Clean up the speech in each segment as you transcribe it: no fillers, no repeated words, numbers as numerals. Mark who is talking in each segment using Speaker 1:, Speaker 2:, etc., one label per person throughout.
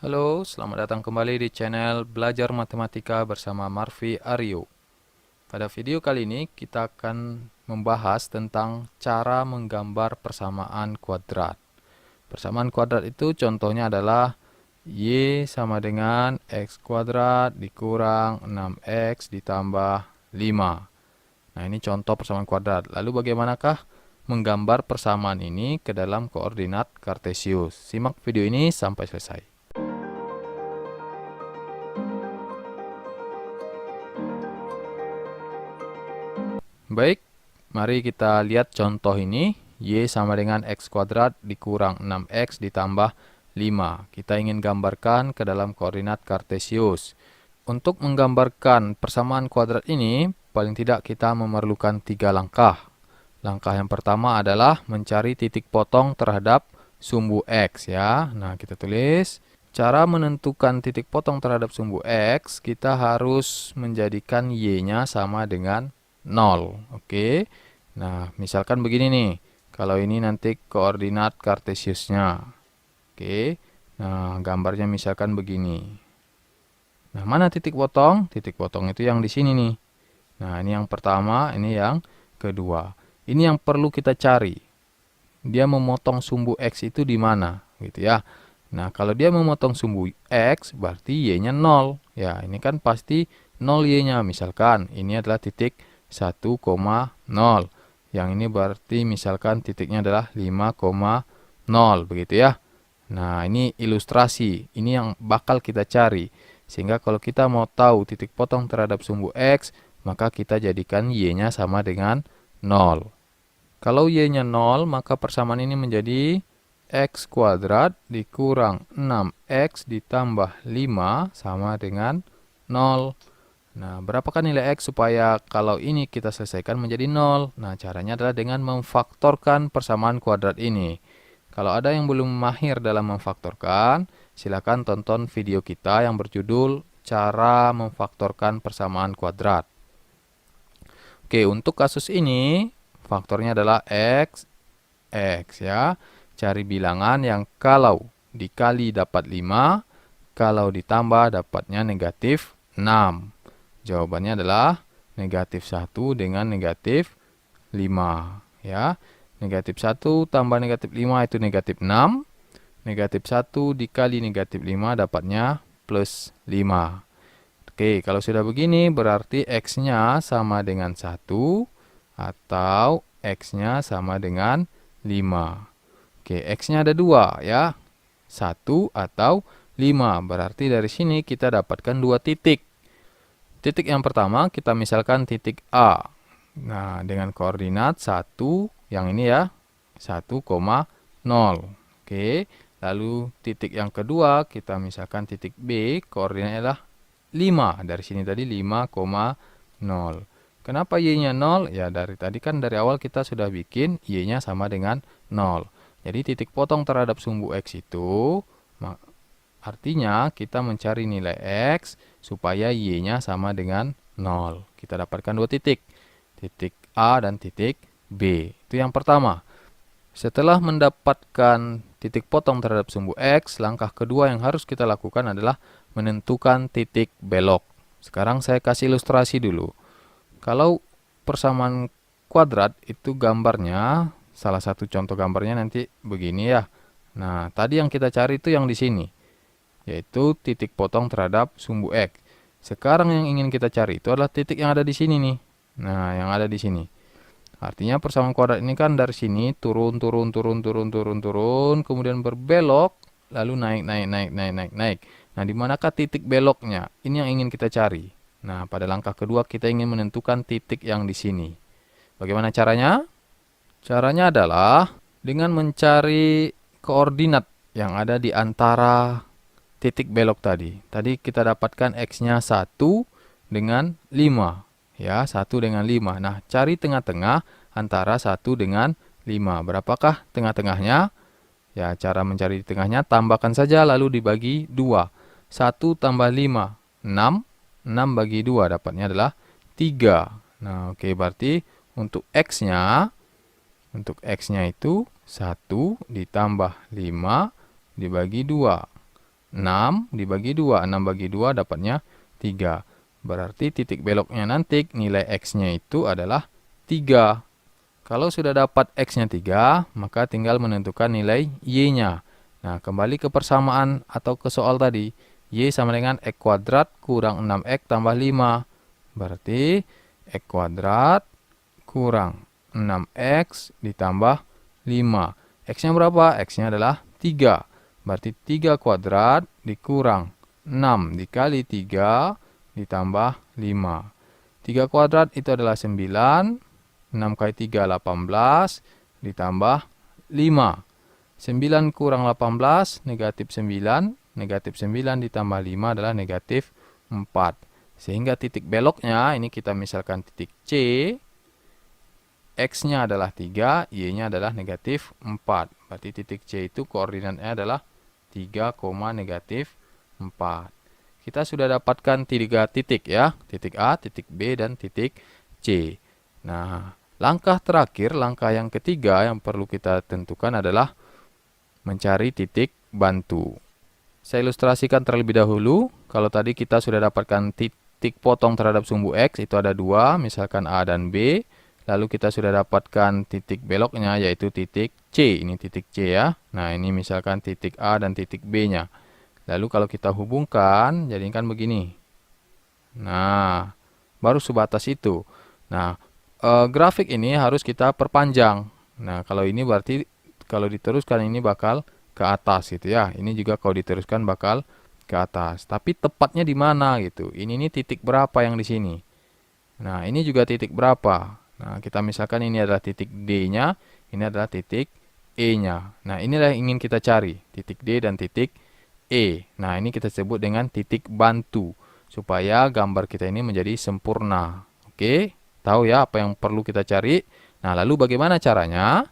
Speaker 1: Halo, selamat datang kembali di channel Belajar Matematika bersama Marvi Aryo. Pada video kali ini kita akan membahas tentang cara menggambar persamaan kuadrat. Persamaan kuadrat itu contohnya adalah Y sama dengan X kuadrat dikurang 6X ditambah 5. Nah, ini contoh persamaan kuadrat. Lalu bagaimanakah menggambar persamaan ini ke dalam koordinat kartesius? Simak video ini sampai selesai. Baik, mari kita lihat contoh ini. Y sama dengan X kuadrat dikurang 6X ditambah 5. Kita ingin gambarkan ke dalam koordinat kartesius. Untuk menggambarkan persamaan kuadrat ini, paling tidak kita memerlukan 3 langkah. Langkah yang pertama adalah mencari titik potong terhadap sumbu X ya. Nah, kita tulis. Cara menentukan titik potong terhadap sumbu X, kita harus menjadikan Y-nya sama dengan 0. Oke. Nah, misalkan begini nih. Kalau ini nanti koordinat kartesiusnya. Oke. Nah, gambarnya misalkan begini. Nah, mana titik potong? Titik potong itu yang di sini nih. Nah, ini yang pertama, ini yang kedua. Ini yang perlu kita cari. Dia memotong sumbu X itu di mana, gitu ya. Nah, kalau dia memotong sumbu X, berarti Y-nya 0. Ya, ini kan pasti 0 Y-nya. Misalkan, ini adalah titik 1,0. Yang ini berarti misalkan titiknya adalah 5,0. Begitu ya. Nah, ini ilustrasi. Ini yang bakal kita cari. Sehingga kalau kita mau tahu titik potong terhadap sumbu X, maka kita jadikan Y-nya sama dengan 0. Kalau Y-nya 0, maka persamaan ini menjadi X kuadrat dikurang 6X ditambah 5 sama dengan 0. Nah, berapakah nilai X supaya kalau ini kita selesaikan menjadi 0? Nah, caranya adalah dengan memfaktorkan persamaan kuadrat ini. Kalau ada yang belum mahir dalam memfaktorkan, silakan tonton video kita yang berjudul Cara Memfaktorkan Persamaan Kuadrat. Oke, untuk kasus ini, faktornya adalah X ya. Cari bilangan yang kalau dikali dapat 5, kalau ditambah dapatnya negatif 6. Jawabannya adalah negatif 1 dengan negatif 5. Ya. Negatif 1 tambah negatif 5 itu negatif 6. Negatif 1 dikali negatif 5 dapatnya plus 5. Oke, kalau sudah begini berarti X-nya sama dengan 1 atau X-nya sama dengan 5. Oke, X-nya ada 2 ya. 1 atau 5. Berarti dari sini kita dapatkan 2 titik. Titik yang pertama kita misalkan titik A. Nah, dengan koordinat 1, yang ini ya, 1,0. Oke, lalu titik yang kedua kita misalkan titik B, koordinatnya adalah 5. Dari sini tadi 5,0. Kenapa Y-nya 0? Ya, dari tadi kan dari awal kita sudah bikin Y-nya sama dengan 0. Jadi titik potong terhadap sumbu X itu artinya kita mencari nilai X supaya Y-nya sama dengan 0. Kita dapatkan 2 titik. Titik A dan titik B. Itu yang pertama. Setelah mendapatkan titik potong terhadap sumbu X, langkah kedua yang harus kita lakukan adalah menentukan titik belok. Sekarang saya kasih ilustrasi dulu. Kalau persamaan kuadrat itu gambarnya, salah satu contoh gambarnya nanti begini ya. Nah, tadi yang kita cari itu yang di sini, yaitu titik potong terhadap sumbu X. Sekarang yang ingin kita cari itu adalah titik yang ada di sini nih. Nah, yang ada di sini. Artinya persamaan kuadrat ini kan dari sini turun, kemudian berbelok, lalu naik. Nah, di manakah titik beloknya? Ini yang ingin kita cari. Nah, pada langkah kedua kita ingin menentukan titik yang di sini. Bagaimana caranya? Caranya adalah dengan mencari koordinat yang ada di antara titik belok tadi. Tadi kita dapatkan X-nya 1 dengan 5. Ya, 1 dengan 5. Nah, cari tengah-tengah antara 1 dengan 5. Berapakah tengah-tengahnya? Ya, cara mencari tengahnya, tambahkan saja lalu dibagi 2. 1 tambah 5, 6. 6 bagi 2 dapatnya adalah 3. Nah, oke, berarti untuk X-nya itu 1 ditambah 5 dibagi 2. 6 dibagi 2. 6 bagi 2 dapatnya 3. Berarti titik beloknya nanti nilai X-nya itu adalah 3. Kalau sudah dapat X-nya 3, maka tinggal menentukan nilai Y-nya. Nah, kembali ke persamaan atau ke soal tadi. Y sama dengan X kuadrat kurang 6X tambah 5. Berarti X kuadrat kurang 6X ditambah 5. X-nya berapa? X-nya adalah 3. Berarti 3 kuadrat dikurang 6 dikali 3 ditambah 5. 3 kuadrat itu adalah 9. 6 kali 3, 18. Ditambah 5. 9 kurang 18, negatif 9. Negatif 9 ditambah 5 adalah negatif 4. Sehingga titik beloknya, ini kita misalkan titik C. X-nya adalah 3, Y-nya adalah negatif 4. Berarti titik C itu koordinatnya adalah 3, negatif 4. Kita sudah dapatkan 3 titik ya. Titik A, titik B, dan titik C. Nah, langkah terakhir, langkah yang ketiga yang perlu kita tentukan adalah mencari titik bantu. Saya ilustrasikan terlebih dahulu. Kalau tadi kita sudah dapatkan titik potong terhadap sumbu X, itu ada 2, misalkan A dan B. Lalu kita sudah dapatkan titik beloknya, yaitu titik C. Ini titik C ya. Nah, ini misalkan titik A dan titik B-nya. Lalu kalau kita hubungkan, jadikan begini. Nah, baru sebatas itu. Nah, grafik ini harus kita perpanjang. Nah, kalau ini berarti kalau diteruskan ini bakal ke atas gitu ya. Ini juga kalau diteruskan bakal ke atas. Tapi tepatnya di mana gitu. Ini titik berapa yang di sini. Nah, ini juga titik berapa. Nah, kita misalkan ini adalah titik D-nya, ini adalah titik E-nya. Nah, inilah yang ingin kita cari, titik D dan titik E. Nah, ini kita sebut dengan titik bantu, supaya gambar kita ini menjadi sempurna. Oke, tahu ya apa yang perlu kita cari? Nah, lalu bagaimana caranya?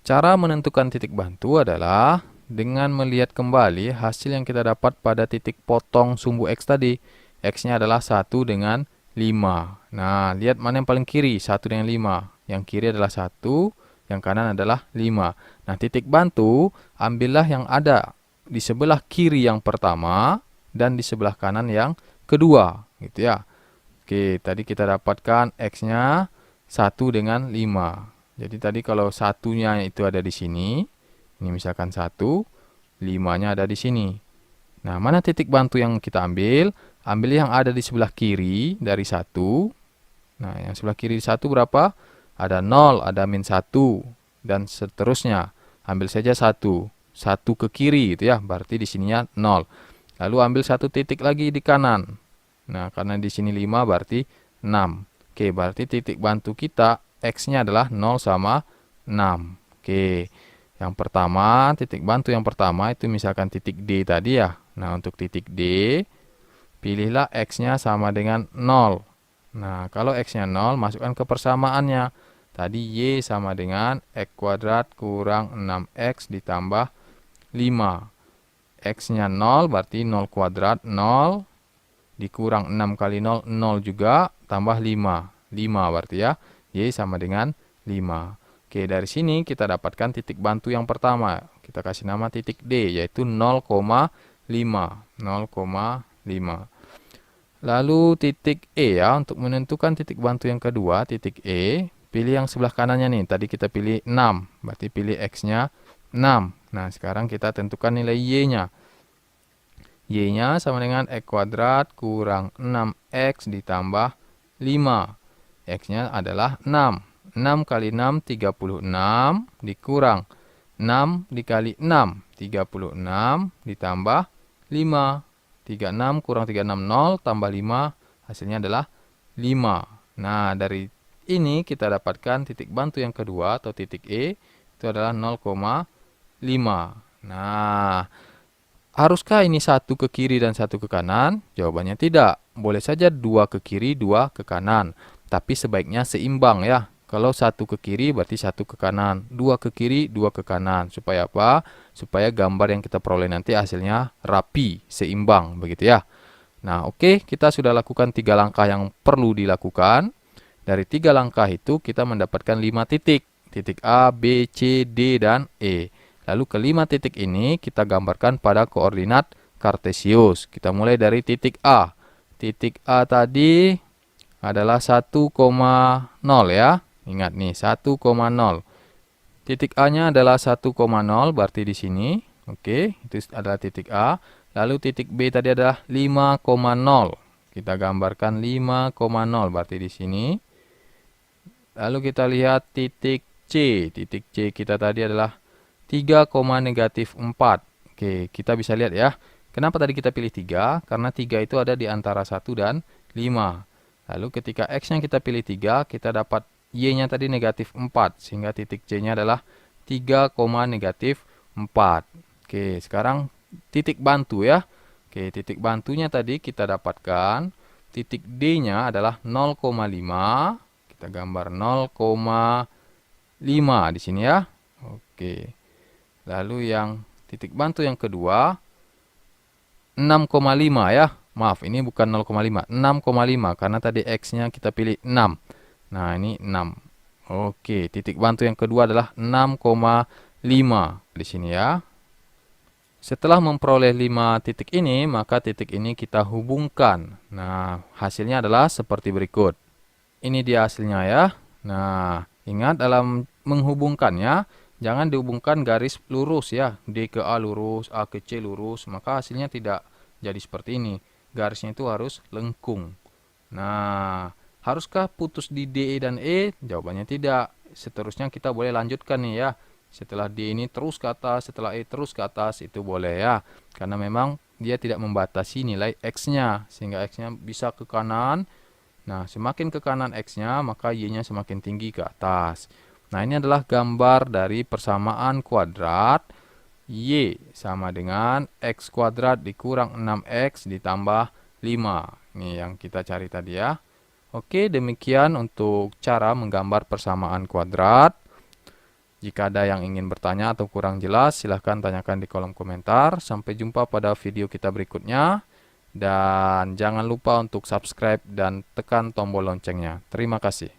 Speaker 1: Cara menentukan titik bantu adalah dengan melihat kembali hasil yang kita dapat pada titik potong sumbu X tadi. X-nya adalah 1 dengan 5. Nah, lihat mana yang paling kiri, 1 dengan 5. Yang kiri adalah 1, yang kanan adalah 5. Nah, titik bantu, ambillah yang ada di sebelah kiri yang pertama, dan di sebelah kanan yang kedua. Gitu ya. Oke, tadi kita dapatkan X-nya 1 dengan 5. Jadi tadi kalau satunya itu ada di sini, ini misalkan 1, 5-nya ada di sini. Nah, mana titik bantu yang kita ambil? Ambil yang ada di sebelah kiri dari 1. Nah, yang sebelah kiri 1 berapa? Ada 0, ada min 1, dan seterusnya. Ambil saja 1. 1 ke kiri gitu ya, berarti di sininya 0. Lalu ambil 1 titik lagi di kanan. Nah, karena di sini 5 berarti 6. Oke, berarti titik bantu kita X-nya adalah 0 sama 6. Oke, yang pertama, titik bantu yang pertama itu misalkan titik D tadi ya. Nah, untuk titik D, pilihlah X-nya sama dengan 0. Nah, kalau X-nya 0, masukkan ke persamaannya. Tadi Y sama dengan X kuadrat kurang 6X ditambah 5. X-nya 0, berarti 0 kuadrat, 0. Dikurang 6 kali 0, 0 juga, tambah 5. 5 berarti ya. Y sama dengan 5. Oke, dari sini kita dapatkan titik bantu yang pertama. Kita kasih nama titik D, yaitu 0,5. 0,5. Lalu titik E ya, untuk menentukan titik bantu yang kedua, titik E, pilih yang sebelah kanannya nih. Tadi kita pilih 6, berarti pilih X-nya 6. Nah, sekarang kita tentukan nilai Y-nya. Y-nya sama dengan X kuadrat kurang 6X ditambah 5. X-nya adalah 6. 6 kali 6, 36, dikurang 6 dikali 6, 36, ditambah 5. 36 kurang 36, 0, tambah 5, hasilnya adalah 5. Nah, dari ini kita dapatkan titik bantu yang kedua atau titik E, itu adalah 0,5. Nah, haruskah ini 1 ke kiri dan 1 ke kanan? Jawabannya tidak. Boleh saja 2 ke kiri, 2 ke kanan. Tapi sebaiknya seimbang ya. Kalau 1 ke kiri berarti 1 ke kanan. 2 ke kiri, 2 ke kanan. Supaya apa? Supaya gambar yang kita peroleh nanti hasilnya rapi, seimbang. Begitu ya. Nah, oke, kita sudah lakukan 3 langkah yang perlu dilakukan. Dari 3 langkah itu kita mendapatkan 5 titik. Titik A, B, C, D, dan E. Lalu kelima titik ini kita gambarkan pada koordinat kartesius. Kita mulai dari titik A. Titik A tadi adalah 1,0 ya. Ingat nih, 1,0. Titik A-nya adalah 1,0, berarti di sini. Oke, itu adalah titik A. Lalu titik B tadi adalah 5,0. Kita gambarkan 5,0, berarti di sini. Lalu kita lihat titik C. Titik C kita tadi adalah 3,-4. Oke, kita bisa lihat ya. Kenapa tadi kita pilih 3? Karena 3 itu ada di antara 1 dan 5. Lalu ketika X-nya kita pilih 3, kita dapat Y-nya tadi -4. Sehingga titik C-nya adalah 3,-4. Oke, sekarang titik bantu ya. Oke, titik bantunya tadi kita dapatkan. Titik D-nya adalah 0,5. Kita gambar 0,5 di sini ya. Oke. Lalu yang titik bantu yang kedua 6,5 ya. Maaf, ini bukan 0,5, 6,5 karena tadi X-nya kita pilih 6. Nah, ini 6. Oke, titik bantu yang kedua adalah 6,5 di sini ya. Setelah memperoleh 5 titik ini, maka titik ini kita hubungkan. Nah, hasilnya adalah seperti berikut. Ini dia hasilnya ya. Nah, ingat dalam menghubungkannya, jangan dihubungkan garis lurus ya. D ke A lurus, A ke C lurus, maka hasilnya tidak jadi seperti ini. Garisnya itu harus lengkung. Nah, haruskah putus di D dan E? Jawabannya tidak. Seterusnya kita boleh lanjutkan nih ya. Setelah D ini terus ke atas, setelah E terus ke atas, itu boleh ya. Karena memang dia tidak membatasi nilai X-nya. Sehingga X-nya bisa ke kanan. Nah, semakin ke kanan X-nya, maka Y-nya semakin tinggi ke atas. Nah, ini adalah gambar dari persamaan kuadrat. Y sama dengan X kuadrat dikurang 6X ditambah 5. Ini yang kita cari tadi ya. Oke, demikian untuk cara menggambar persamaan kuadrat. Jika ada yang ingin bertanya atau kurang jelas, silahkan tanyakan di kolom komentar. Sampai jumpa pada video kita berikutnya. Dan jangan lupa untuk subscribe dan tekan tombol loncengnya. Terima kasih.